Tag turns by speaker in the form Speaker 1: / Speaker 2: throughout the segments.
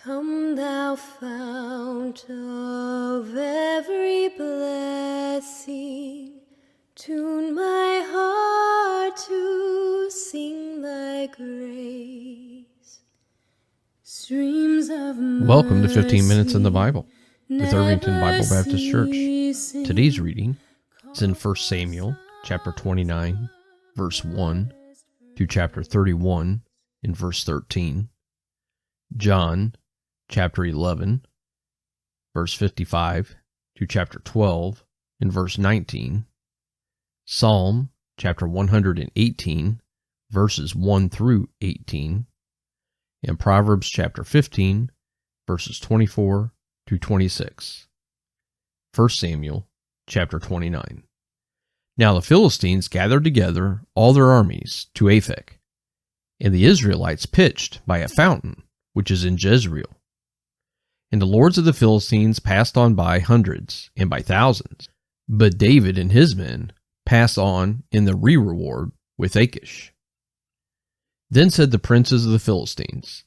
Speaker 1: Come thou fount of every blessing, tune my heart to sing thy grace. Streams of mercy.
Speaker 2: Welcome to 15 Minutes in the Bible with Irvington Bible Baptist Church. Today's reading is in 1 Samuel chapter 29, verse 1 through chapter 31 in verse 13. John chapter 11, verse 55 through chapter 12 in verse 19. Psalm chapter 118, verses 1 through 18. And Proverbs chapter 15, verses 24 through 26. 1 Samuel chapter 29. Now the Philistines gathered together all their armies to Aphek, and the Israelites pitched by a fountain which is in Jezreel. And the lords of the Philistines passed on by hundreds and by thousands, but David and his men passed on in the reward with Achish. Then said the princes of the Philistines,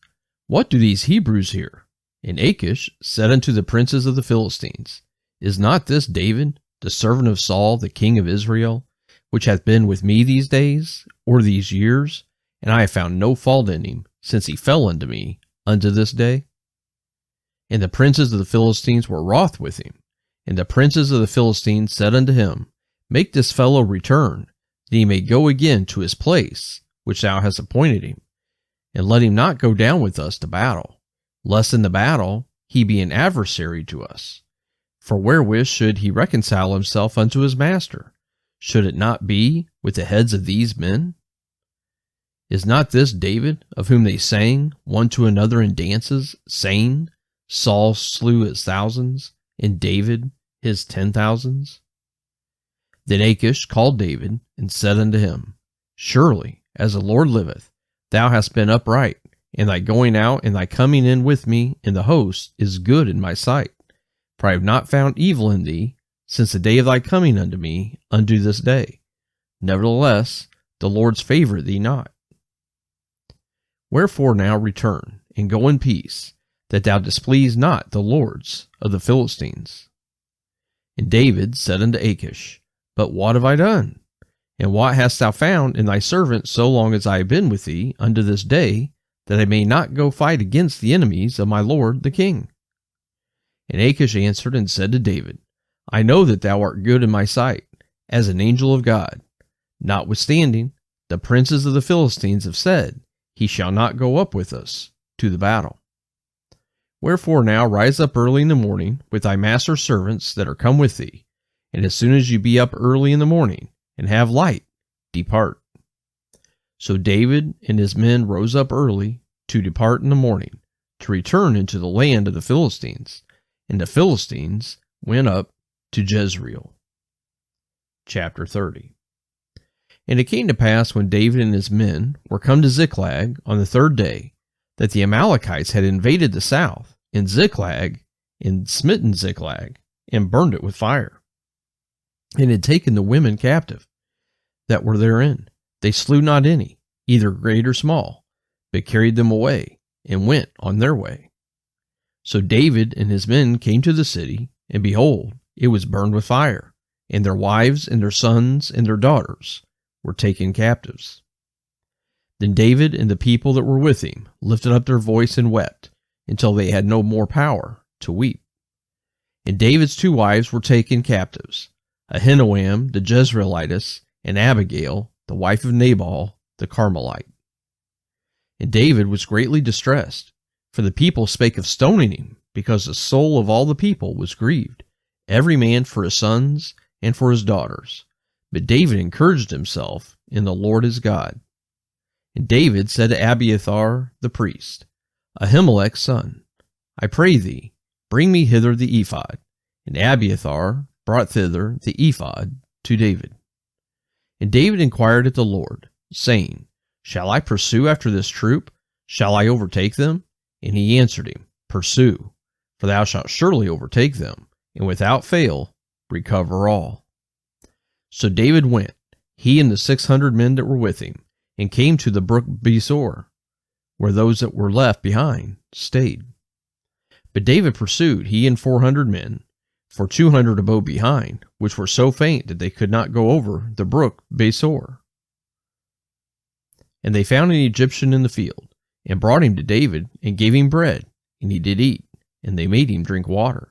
Speaker 2: What do these Hebrews here? And Achish said unto the princes of the Philistines, Is not this David, the servant of Saul, the king of Israel, which hath been with me these days, or these years? And I have found no fault in him, since he fell unto me, unto this day. And the princes of the Philistines were wroth with him. And the princes of the Philistines said unto him, Make this fellow return, that he may go again to his place, which thou hast appointed him, and let him not go down with us to battle, lest in the battle he be an adversary to us. For wherewith should he reconcile himself unto his master? Should it not be with the heads of these men? Is not this David, of whom they sang one to another in dances, saying, Saul slew his thousands, and David his 10,000s? Then Achish called David, and said unto him, Surely, as the Lord liveth, thou hast been upright, and thy going out and thy coming in with me in the host is good in my sight. For I have not found evil in thee, since the day of thy coming unto me unto this day. Nevertheless, the Lord's favoureth thee not. Wherefore now return, and go in peace, that thou displease not the lords of the Philistines. And David said unto Achish, But what have I done? And what hast thou found in thy servant so long as I have been with thee unto this day, that I may not go fight against the enemies of my lord the king? And Achish answered and said to David, I know that thou art good in my sight, as an angel of God. Notwithstanding, the princes of the Philistines have said, He shall not go up with us to the battle. Wherefore now rise up early in the morning with thy master's servants that are come with thee, and as soon as you be up early in the morning, and have light, depart. So David and his men rose up early to depart in the morning, to return into the land of the Philistines, and the Philistines went up to Jezreel. Chapter 30. And it came to pass when David and his men were come to Ziklag on the third day, that the Amalekites had invaded the south, in Ziklag, and smitten Ziklag, and burned it with fire, and had taken the women captive that were therein. They slew not any, either great or small, but carried them away, and went on their way. So David and his men came to the city, and behold, it was burned with fire, and their wives and their sons and their daughters were taken captives. Then David and the people that were with him lifted up their voice and wept, until they had no more power to weep. And David's two wives were taken captives, Ahinoam the Jezreelitess, and Abigail, the wife of Nabal the Carmelite. And David was greatly distressed, for the people spake of stoning him, because the soul of all the people was grieved, every man for his sons and for his daughters. But David encouraged himself in the Lord his God. And David said to Abiathar the priest, Ahimelech's son, I pray thee, bring me hither the ephod. And Abiathar brought thither the ephod to David. And David inquired at the Lord, saying, Shall I pursue after this troop? Shall I overtake them? And he answered him, Pursue, for thou shalt surely overtake them, and without fail recover all. So David went, he and the 600 men that were with him, and came to the brook Besor, where those that were left behind stayed. But David pursued, he and 400 men, for 200 abode behind, which were so faint that they could not go over the brook Besor. And they found an Egyptian in the field, and brought him to David, and gave him bread, and he did eat, and they made him drink water.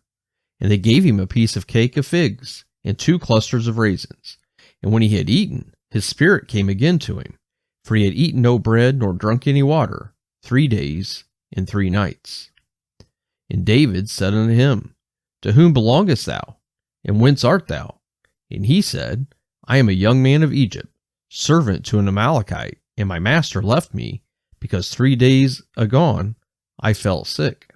Speaker 2: And they gave him a piece of cake of figs, and 2 clusters of raisins. And when he had eaten, his spirit came again to him, for he had eaten no bread nor drunk any water 3 days and 3 nights. And David said unto him, To whom belongest thou, and whence art thou? And he said, I am a young man of Egypt, servant to an Amalekite, and my master left me, because 3 days agone I fell sick.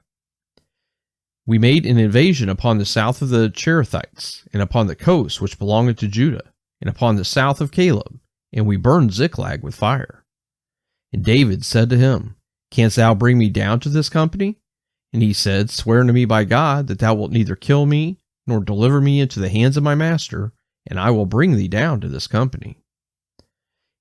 Speaker 2: We made an invasion upon the south of the Cherethites, and upon the coast which belongeth to Judah, and upon the south of Caleb, and we burned Ziklag with fire. And David said to him, Canst thou bring me down to this company? And he said, Swear unto me by God that thou wilt neither kill me, nor deliver me into the hands of my master, and I will bring thee down to this company.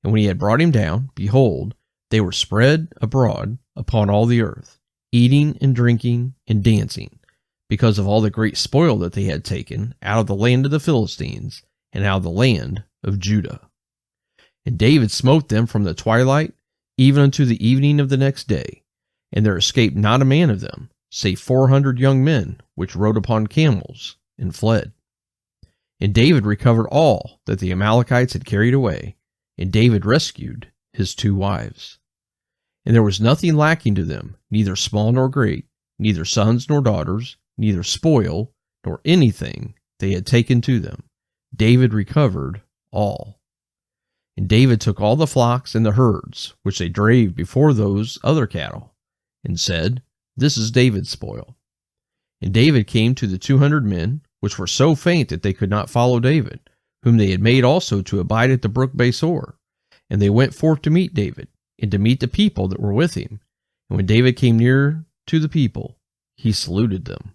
Speaker 2: And when he had brought him down, behold, they were spread abroad upon all the earth, eating and drinking and dancing, because of all the great spoil that they had taken out of the land of the Philistines, and out of the land of Judah. And David smote them from the twilight even unto the evening of the next day, and there escaped not a man of them, save 400 young men, which rode upon camels, and fled. And David recovered all that the Amalekites had carried away, and David rescued his 2 wives. And there was nothing lacking to them, neither small nor great, neither sons nor daughters, neither spoil, nor anything they had taken to them. David recovered all. And David took all the flocks and the herds, which they drave before those other cattle, and said, This is David's spoil. And David came to the 200 men, which were so faint that they could not follow David, whom they had made also to abide at the brook Besor. And they went forth to meet David, and to meet the people that were with him. And when David came near to the people, he saluted them.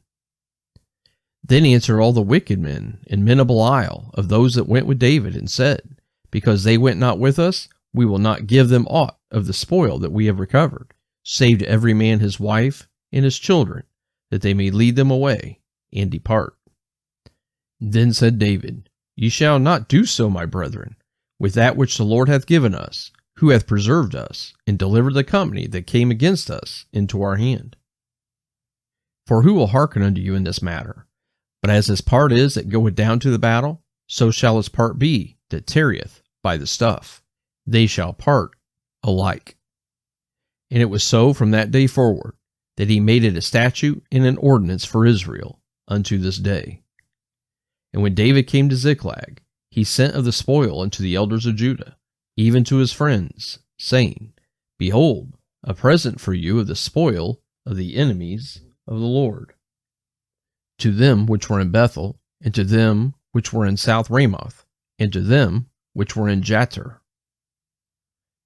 Speaker 2: Then answered all the wicked men and men of Belial of those that went with David, and said, Because they went not with us, we will not give them aught of the spoil that we have recovered, save to every man his wife and his children, that they may lead them away and depart. Then said David, Ye shall not do so, my brethren, with that which the Lord hath given us, who hath preserved us, and delivered the company that came against us into our hand. For who will hearken unto you in this matter? But as his part is that goeth down to the battle, so shall his part be that tarrieth by the stuff. They shall part alike. And it was so from that day forward, that he made it a statute and an ordinance for Israel unto this day. And when David came to Ziklag, he sent of the spoil unto the elders of Judah, even to his friends, saying, Behold, a present for you of the spoil of the enemies of the Lord. To them which were in Bethel, and to them which were in South Ramoth, and to them which were in Jatir,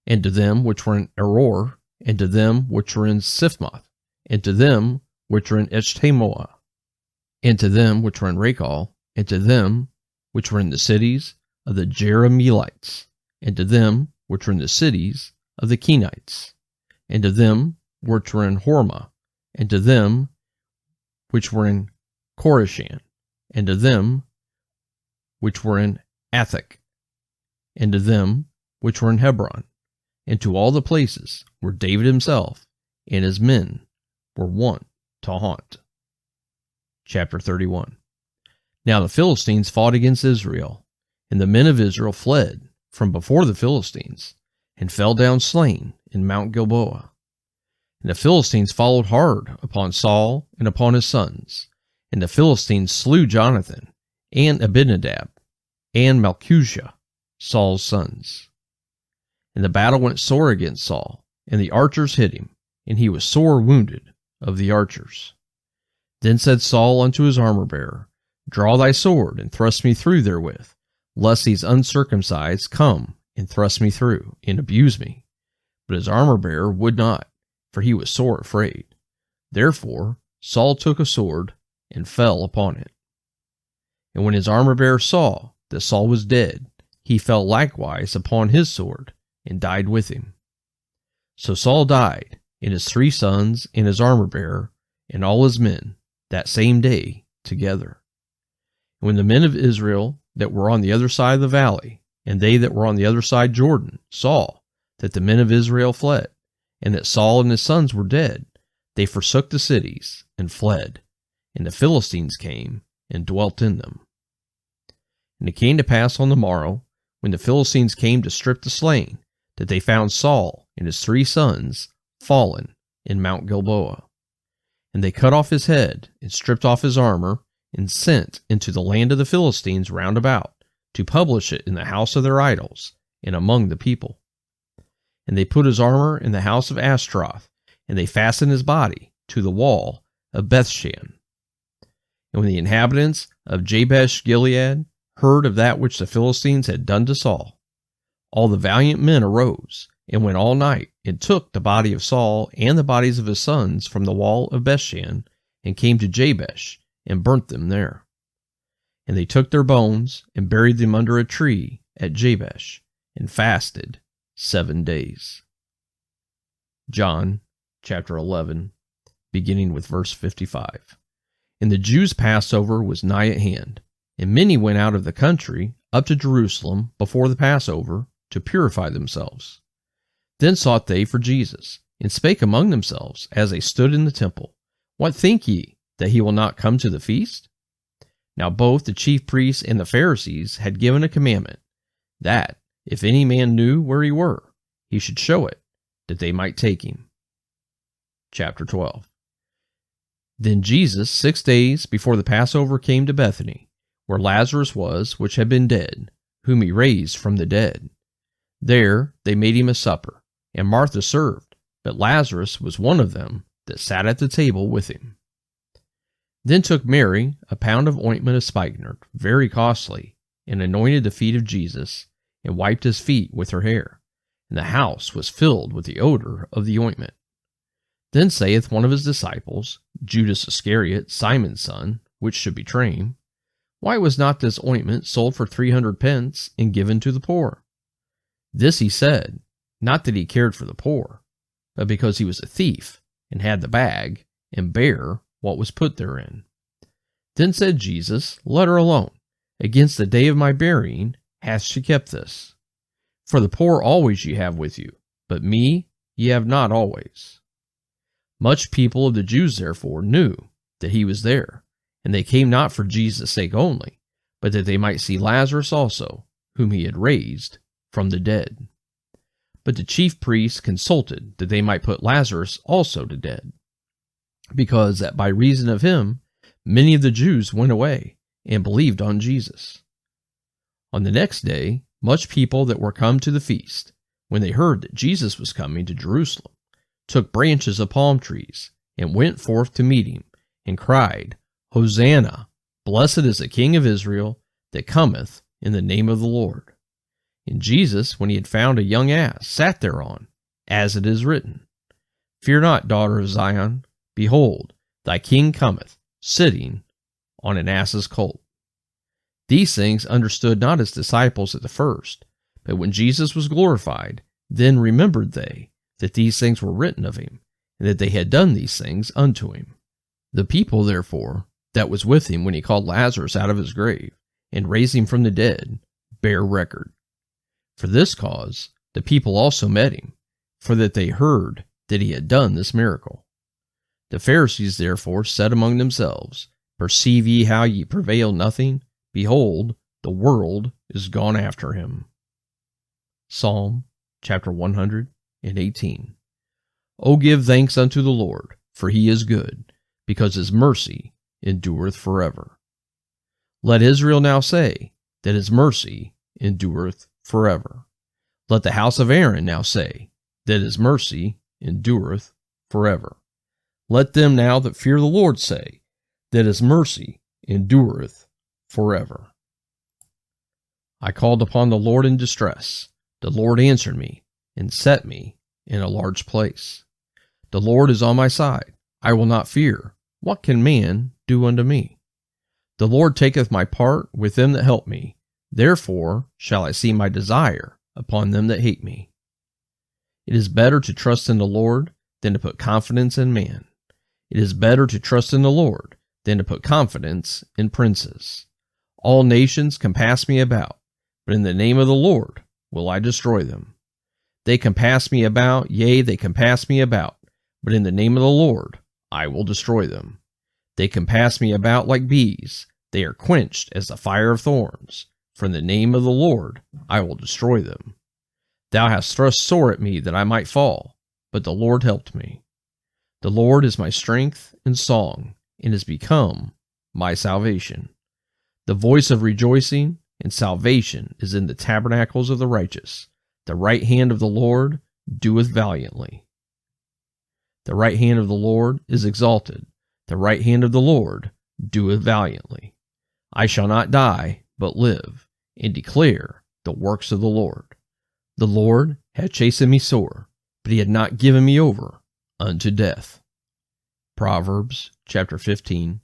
Speaker 2: and to them which were in Aroer, and to them which were in Siphmoth, and to them which were in Eshtemoa, and to them which were in Rachal, and to them which were in the cities of the Jerahmeelites, and to them which were in the cities of the Kenites, and to them which were in Hormah, and to them which were in Chorashan, and to them which were in Athach, and to them which were in Hebron, and to all the places where David himself and his men were wont to haunt. Chapter 31. Now the Philistines fought against Israel, and the men of Israel fled from before the Philistines, and fell down slain in Mount Gilboa. And the Philistines followed hard upon Saul and upon his sons, and the Philistines slew Jonathan, and Abinadab, and Malchishua, Saul's sons. And the battle went sore against Saul, and the archers hit him, and he was sore wounded of the archers. Then said Saul unto his armor-bearer, Draw thy sword, and thrust me through therewith, lest these uncircumcised come and thrust me through, and abuse me. But his armor-bearer would not, for he was sore afraid. Therefore Saul took a sword, and fell upon it. And when his armor-bearer saw that Saul was dead, he fell likewise upon his sword, and died with him. So Saul died, and his 3 sons, and his armor-bearer, and all his men, that same day together. And when the men of Israel that were on the other side of the valley, and they that were on the other side Jordan, saw that the men of Israel fled, and that Saul and his sons were dead, they forsook the cities and fled, and the Philistines came and dwelt in them. And it came to pass on the morrow, when the Philistines came to strip the slain, that they found Saul and his 3 sons fallen in Mount Gilboa. And they cut off his head, and stripped off his armor, and sent into the land of the Philistines round about, to publish it in the house of their idols, and among the people. And they put his armor in the house of Ashtaroth, and they fastened his body to the wall of Bethshan. And when the inhabitants of Jabesh Gilead heard of that which the Philistines had done to Saul, all the valiant men arose, and went all night, and took the body of Saul and the bodies of his sons from the wall of Bethshan, and came to Jabesh, and burnt them there. And they took their bones, and buried them under a tree at Jabesh, and fasted 7 days. John chapter 11, beginning with verse 55. And the Jews' Passover was nigh at hand, and many went out of the country up to Jerusalem before the Passover to purify themselves. Then sought they for Jesus, and spake among themselves as they stood in the temple, What think ye, that he will not come to the feast? Now both the chief priests and the Pharisees had given a commandment, that, if any man knew where he were, he should show it, that they might take him. Chapter 12. Then Jesus 6 days before the Passover came to Bethany, where Lazarus was, which had been dead, whom he raised from the dead. There they made him a supper, and Martha served, but Lazarus was one of them that sat at the table with him. Then took Mary a pound of ointment of spikenard, very costly, and anointed the feet of Jesus, and wiped his feet with her hair. And the house was filled with the odor of the ointment. Then saith one of his disciples, Judas Iscariot, Simon's son, which should betray him, Why was not this ointment sold for 300 pence, and given to the poor? This he said, not that he cared for the poor, but because he was a thief, and had the bag, and bare what was put therein. Then said Jesus, Let her alone. Against the day of my burying hath she kept this. For the poor always ye have with you, but me ye have not always. Much people of the Jews therefore knew that he was there, and they came not for Jesus' sake only, but that they might see Lazarus also, whom he had raised from the dead. But the chief priests consulted that they might put Lazarus also to death, because that by reason of him many of the Jews went away and believed on Jesus. On the next day, much people that were come to the feast, when they heard that Jesus was coming to Jerusalem, took branches of palm trees, and went forth to meet him, and cried, Hosanna! Blessed is the King of Israel that cometh in the name of the Lord. And Jesus, when he had found a young ass, sat thereon, as it is written, Fear not, daughter of Zion, behold, thy king cometh, sitting on an ass's colt. These things understood not his disciples at the first, but when Jesus was glorified, then remembered they that these things were written of him, and that they had done these things unto him. The people, therefore, that was with him when he called Lazarus out of his grave, and raised him from the dead, bear record. For this cause the people also met him, for that they heard that he had done this miracle. The Pharisees therefore said among themselves, Perceive ye how ye prevail nothing? Behold, the world is gone after him. Psalm chapter 118. O give thanks unto the Lord, for he is good, because his mercy endureth forever. Let Israel now say that his mercy endureth forever. Let the house of Aaron now say that his mercy endureth forever. Let them now that fear the Lord say that his mercy endureth forever. I called upon the Lord in distress. The Lord answered me and set me in a large place. The Lord is on my side. I will not fear. What can man do unto me? The Lord taketh my part with them that help me. Therefore shall I see my desire upon them that hate me. It is better to trust in the Lord than to put confidence in man. It is better to trust in the Lord than to put confidence in princes. All nations compass me about, but in the name of the Lord will I destroy them. They compass me about, yea, they compass me about, but in the name of the Lord I will destroy them. They compass me about like bees, they are quenched as the fire of thorns, for in the name of the Lord I will destroy them. Thou hast thrust sore at me that I might fall, but the Lord helped me. The Lord is my strength and song, and is become my salvation. The voice of rejoicing and salvation is in the tabernacles of the righteous. The right hand of the Lord doeth valiantly. The right hand of the Lord is exalted. The right hand of the Lord doeth valiantly. I shall not die, but live, and declare the works of the Lord. The Lord had chastened me sore, but he had not given me over unto death. Proverbs chapter 15,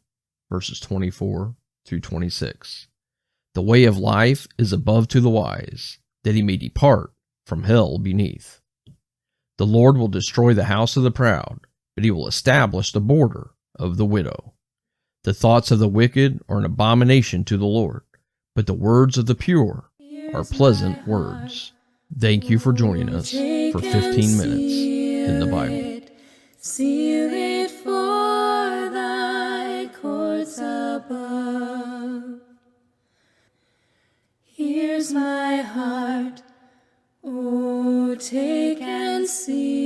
Speaker 2: verses 24 through 26. The way of life is above to the wise, that he may depart from hell beneath. The Lord will destroy the house of the proud, but he will establish the border of the widow. The thoughts of the wicked are an abomination to the Lord, but the words of the pure are pleasant words. Thank you for joining us for 15 minutes in the Bible.
Speaker 1: Seal it for thy courts above. Here's my heart, oh, take and seal